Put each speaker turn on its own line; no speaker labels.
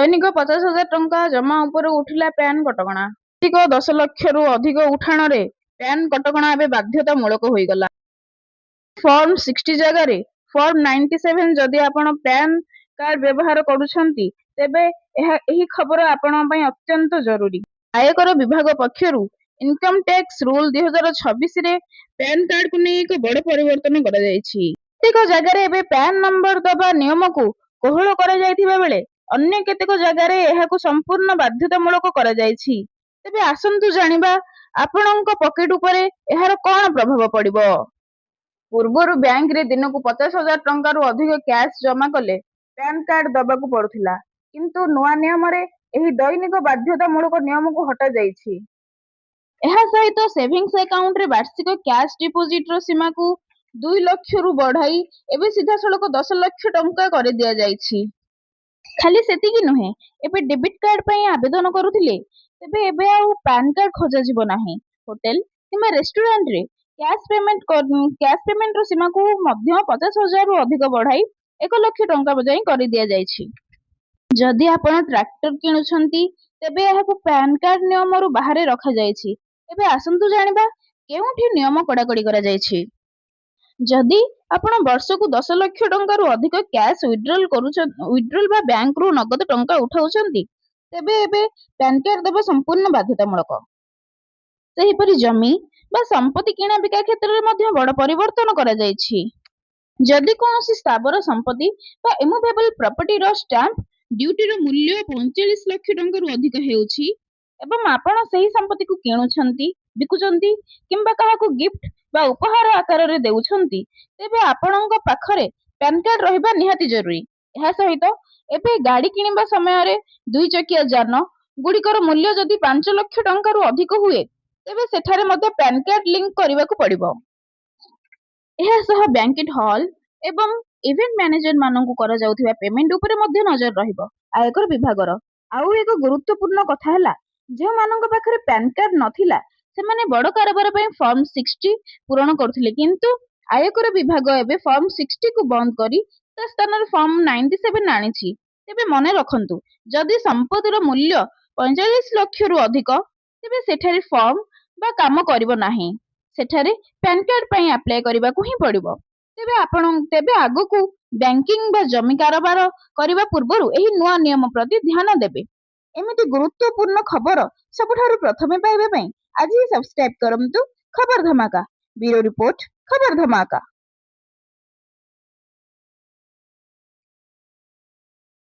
ଦୈନିକ 50,000 ଟଙ୍କା ଜମା ଉପରୁ ଉଠିଲା ପ୍ୟାନ୍ କଟକଣା। ଅଧିକ 10 ଲକ୍ଷରୁ ଅଧିକ ଉଠାଣରେ ପ୍ୟାନ୍ କଟକଣା ଏବେ ବାଧ୍ୟତାମୂଳକ ହୋଇଗଲା। ଫର୍ମ 60 ଜାଗାରେ ଫର୍ମ 97 ଯଦି ଆପଣ ପ୍ୟାନ୍ କାର୍ଡ ବ୍ୟବହାର କରୁଛନ୍ତି ତେବେ ଏହି ଖବର ଆପଣଙ୍କ ପାଇଁ ଅତ୍ୟନ୍ତ ଜରୁରୀ। ଆୟକର ବିଭାଗ ପକ୍ଷରୁ ଇନକମ୍ ଟ୍ୟାକ୍ସ ରୁଲ 2026ରେ ପ୍ୟାନ୍ କାର୍ଡକୁ ନେଇ ଏକ ବଡ଼ ପରିବର୍ତ୍ତନ କରାଯାଇଛି। କେତେକ ଜାଗାରେ ଏବେ ପ୍ୟାନ୍ ନମ୍ବର ଦେବା ନିୟମକୁ କୋହଳ କରାଯାଇଥିବା ବେଳେ ଅନ୍ୟ କେତେକ ଜାଗାରେ ଏହାକୁ ସମ୍ପୂର୍ଣ୍ଣ ବାଧ୍ୟତାମୂଳକ କରାଯାଇଛି। ତେବେ ଆସନ୍ତୁ ଜାଣିବା ଆପଣଙ୍କ ପକେଟ ଉପରେ ଏହାର କ'ଣ ପ୍ରଭାବ ପଡ଼ିବ। ପୂର୍ବରୁ ବ୍ୟାଙ୍କରେ ଦିନକୁ 50,000 ଟଙ୍କାରୁ ଅଧିକ କ୍ୟାଶ ଜମା କଲେ ପ୍ୟାନ୍ କାର୍ଡ ଦେବାକୁ ପଡୁଥିଲା, କିନ୍ତୁ ନୂଆ ନିୟମରେ ଏହି ଦୈନିକ ବାଧ୍ୟତାମୂଳକ ନିୟମକୁ ହଟାଯାଇଛି। ଏହା ସହିତ ସେଭିଂସ ଆକାଉଣ୍ଟରେ ବାର୍ଷିକ କ୍ୟାଶ ଡିପୋଜିଟର ସୀମାକୁ 2 ଲକ୍ଷରୁ ବଢାଇ ଏବେ ସିଧାସଳଖ 10 ଲକ୍ଷ ଟଙ୍କା କରିଦିଆଯାଇଛି। ଖାଲି ସେତିକି ନୁହେଁ, ଏବେ ଡେବିଟ୍ କାର୍ଡ ପାଇଁ ଆବେଦନ କରୁଥିଲେ ତେବେ ଏବେ ଆଉ ପ୍ୟାନ୍ କାର୍ଡ ଖୋଜାଯିବ ନାହିଁ। ହୋଟେଲ କିମ୍ବା ରେଷ୍ଟୁରାଣ୍ଟରେ କ୍ୟାଶ ପେମେଣ୍ଟର ସୀମାକୁ ମଧ୍ୟ 50,000ରୁ ଅଧିକ ବଢାଇ 1 ଲକ୍ଷ ଟଙ୍କା ଯାଏଁ କରିଦିଆଯାଇଛି। ଯଦି ଆପଣ ଟ୍ରାକ୍ଟର କିଣୁଛନ୍ତି ତେବେ ଏହାକୁ ପ୍ୟାନ୍ କାର୍ଡ ନିୟମରୁ ବାହାରେ ରଖାଯାଇଛି। ଏବେ ଆସନ୍ତୁ ଜାଣିବା କେଉଁଠି ନିୟମ କଡାକଡି କରାଯାଇଛି। ଯଦି ଆପଣ ବର୍ଷକୁ 10 ଲକ୍ଷ ଟଙ୍କାରୁ ଅଧିକ କ୍ୟାଶ ୱିଡ୍ରଲ୍ ବା ବ୍ୟାଙ୍କରୁ ନଗଦ ଟଙ୍କା ଉଠାଉଛନ୍ତି ତେବେ ଏବେ ପ୍ୟାନ୍ କାର୍ଡ ଦେବା ସମ୍ପୂର୍ଣ୍ଣ ବାଧ୍ୟତାମୂଳକ। ସେହିପରି ଜମି ବା ସମ୍ପତ୍ତି କିଣାବିକା କ୍ଷେତ୍ରରେ ମଧ୍ୟ ବଡ଼ ପରିବର୍ତ୍ତନ କରାଯାଇଛି। ଯଦି କୌଣସି ସ୍ଥାବର ସମ୍ପତ୍ତି ବା ଇମୁଭେବଲ୍ ପ୍ରପର୍ଟିର ଷ୍ଟାମ୍ପ ଡ୍ୟୁଟିର ମୂଲ୍ୟ 45 ଲକ୍ଷ ଟଙ୍କାରୁ ଅଧିକ ହେଉଛି ଏବଂ ଆପଣ ସେହି ସମ୍ପତ୍ତିକୁ କିଣୁଛନ୍ତି, ବିକୁଛନ୍ତି କିମ୍ବା କାହାକୁ ଗିଫ୍ଟ ବା ଉପହାର ଆକାରରେ ଦେଉଛନ୍ତି ତେବେ ଆପଣଙ୍କ ପାଖରେ ପ୍ୟାନ୍ କାର୍ଡ ରହିବା ନିହାତି ଜରୁରୀ। ଏହା ସହିତ ଏବେ ଗାଡ଼ି କିଣିବା ସମୟରେ 2 ଚକିଆ ଯାନ ଗୁଡ଼ିକର ମୂଲ୍ୟ ଯଦି 5 ଲକ୍ଷ ଟଙ୍କାରୁ ଅଧିକ ହୁଏ ତେବେ ସେଠାରେ ମଧ୍ୟ ପ୍ୟାନ୍ କାର୍ଡ ଲିଙ୍କ କରିବାକୁ ପଡ଼ିବ। ଏହା ସହ ବ୍ୟାଙ୍କେଟ୍ ହଲ୍ ଏବଂ ଇଭେଣ୍ଟ ମ୍ୟାନେଜର ମାନଙ୍କୁ କରାଯାଉଥିବା ପେମେଣ୍ଟ ଉପରେ ମଧ୍ୟ ନଜର ରହିବ। ଆୟକର ବିଭାଗର ଆଉ ଏକ ଗୁରୁତ୍ୱପୂର୍ଣ୍ଣ କଥା ହେଲା, ଯେଉଁମାନଙ୍କ ପାଖରେ ପ୍ୟାନ୍ କାର୍ଡ ନଥିଲା ସେମାନେ ବଡ଼ କାରବାର ପାଇଁ ଫର୍ମ 60 ପୂରଣ କରୁଥିଲେ, କିନ୍ତୁ ଆୟକର ବିଭାଗ ଏବେ ଫର୍ମ 60କୁ ବନ୍ଦ କରି ତା ସ୍ଥାନରେ ଫର୍ମ 97 ଆଣିଛି। ତେବେ ମନେ ରଖନ୍ତୁ, ଯଦି ସମ୍ପତ୍ତିର ମୂଲ୍ୟ 45 ଲକ୍ଷରୁ ଅଧିକ ତେବେ ସେଠାରେ ଫର୍ମ ବା କାମ କରିବ ନାହିଁ। ସେଠାରେ ପ୍ୟାନ୍ କାର୍ଡ ପାଇଁ ଆପ୍ଲାଏ କରିବାକୁ ହିଁ ପଡ଼ିବ। ତେବେ ଆଗକୁ ବ୍ୟାଙ୍କିଂ ବା ଜମି କାରବାର କରିବା ପୂର୍ବରୁ ଏହି ନୂଆ ନିୟମ ପ୍ରତି ଧ୍ୟାନ ଦେବେ। ଏମିତି ଗୁରୁତ୍ୱପୂର୍ଣ୍ଣ ଖବର ସବୁଠାରୁ ପ୍ରଥମେ ପାଇବା ପାଇଁ ଆଜି ହିଁ ସବସ୍କ୍ରାଇବ କରନ୍ତୁ ଖବର ଧମାକା। ବ୍ୟୁରୋ ରିପୋର୍ଟ, ଖବର ଧମାକା।